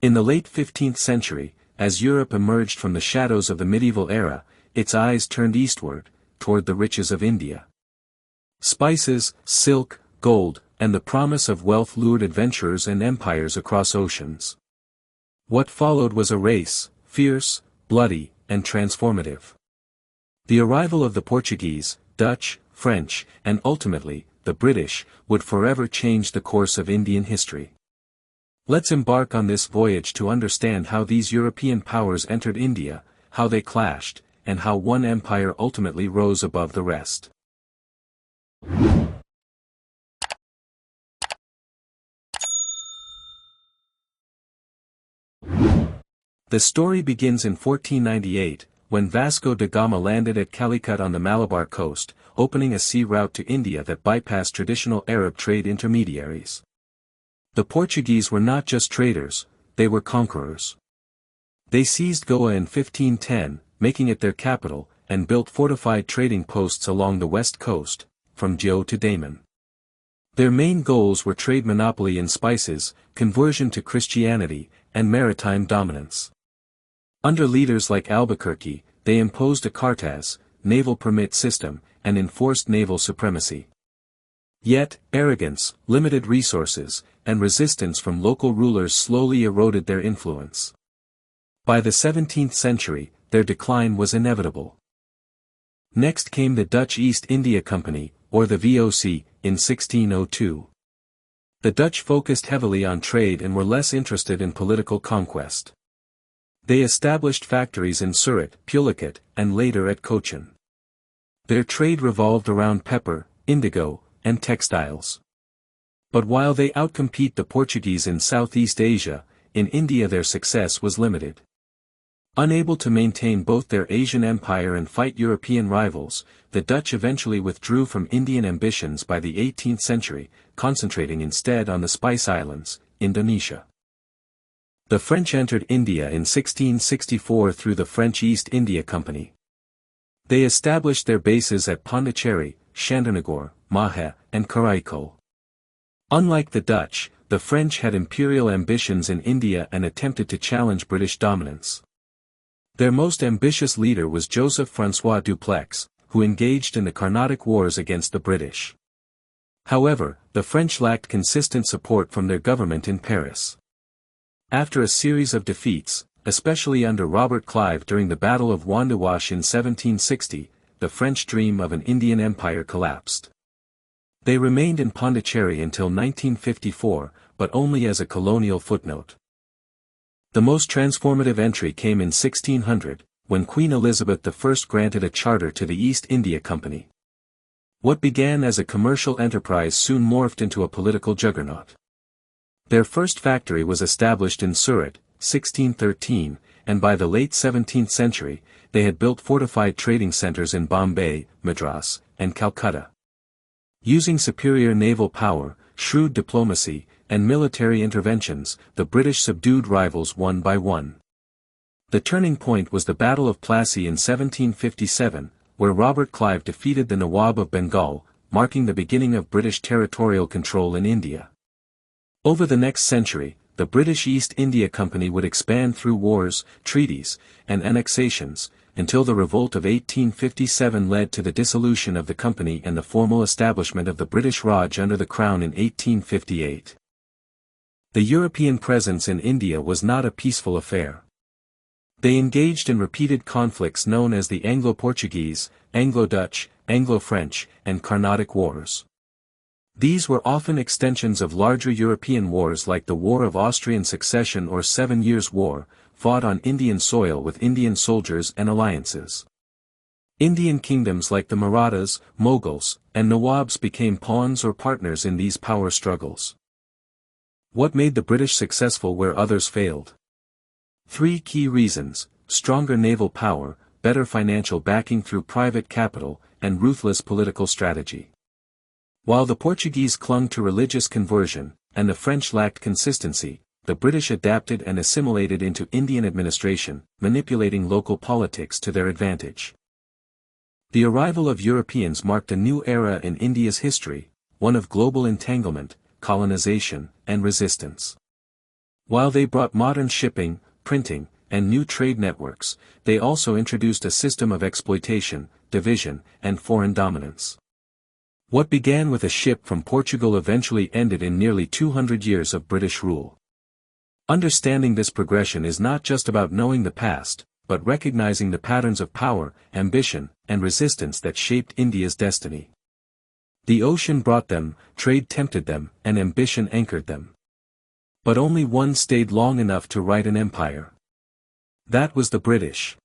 In the late 15th century, as Europe emerged from the shadows of the medieval era, its eyes turned eastward, toward the riches of India. Spices, silk, gold, and the promise of wealth lured adventurers and empires across oceans. What followed was a race, fierce, bloody, and transformative. The arrival of the Portuguese, Dutch, French, and ultimately, the British, would forever change the course of Indian history. Let's embark on this voyage to understand how these European powers entered India, how they clashed, and how one empire ultimately rose above the rest. The story begins in 1498, when Vasco da Gama landed at Calicut on the Malabar coast, opening a sea route to India that bypassed traditional Arab trade intermediaries. The Portuguese were not just traders, they were conquerors. They seized Goa in 1510, making it their capital, and built fortified trading posts along the west coast, from Dio to Daman. Their main goals were trade monopoly in spices, conversion to Christianity, and maritime dominance. Under leaders like Albuquerque, they imposed a cartas, naval permit system, and enforced naval supremacy. Yet, arrogance, limited resources, and resistance from local rulers slowly eroded their influence. By the 17th century, their decline was inevitable. Next came the Dutch East India Company, or the VOC, in 1602. The Dutch focused heavily on trade and were less interested in political conquest. They established factories in Surat, Calicut, and later at Cochin. Their trade revolved around pepper, indigo, and textiles. But while they outcompete the Portuguese in Southeast Asia, in India their success was limited. Unable to maintain both their Asian empire and fight European rivals, the Dutch eventually withdrew from Indian ambitions by the 18th century, concentrating instead on the Spice Islands, Indonesia. The French entered India in 1664 through the French East India Company. They established their bases at Pondicherry, Chandernagore, Mahé, and Karaikal. Unlike the Dutch, the French had imperial ambitions in India and attempted to challenge British dominance. Their most ambitious leader was Joseph-François Dupleix, who engaged in the Carnatic Wars against the British. However, the French lacked consistent support from their government in Paris. After a series of defeats, especially under Robert Clive during the Battle of Wandiwash in 1760, the French dream of an Indian empire collapsed. They remained in Pondicherry until 1954, but only as a colonial footnote. The most transformative entry came in 1600, when Queen Elizabeth I granted a charter to the East India Company. What began as a commercial enterprise soon morphed into a political juggernaut. Their first factory was established in Surat, 1613, and by the late 17th century, they had built fortified trading centers in Bombay, Madras, and Calcutta. Using superior naval power, shrewd diplomacy, and military interventions, the British subdued rivals one by one. The turning point was the Battle of Plassey in 1757, where Robert Clive defeated the Nawab of Bengal, marking the beginning of British territorial control in India. Over the next century, the British East India Company would expand through wars, treaties, and annexations, until the revolt of 1857 led to the dissolution of the company and the formal establishment of the British Raj under the Crown in 1858. The European presence in India was not a peaceful affair. They engaged in repeated conflicts known as the Anglo-Portuguese, Anglo-Dutch, Anglo-French, and Carnatic Wars. These were often extensions of larger European wars like the War of Austrian Succession or 7 Years' War, fought on Indian soil with Indian soldiers and alliances. Indian kingdoms like the Marathas, Mughals, and Nawabs became pawns or partners in these power struggles. What made the British successful where others failed? 3 key reasons: stronger naval power, better financial backing through private capital, and ruthless political strategy. While the Portuguese clung to religious conversion, and the French lacked consistency, the British adapted and assimilated into Indian administration, manipulating local politics to their advantage. The arrival of Europeans marked a new era in India's history, one of global entanglement, colonization, and resistance. While they brought modern shipping, printing, and new trade networks, they also introduced a system of exploitation, division, and foreign dominance. What began with a ship from Portugal eventually ended in nearly 200 years of British rule. Understanding this progression is not just about knowing the past, but recognizing the patterns of power, ambition, and resistance that shaped India's destiny. The ocean brought them, trade tempted them, and ambition anchored them. But only one stayed long enough to write an empire. That was the British.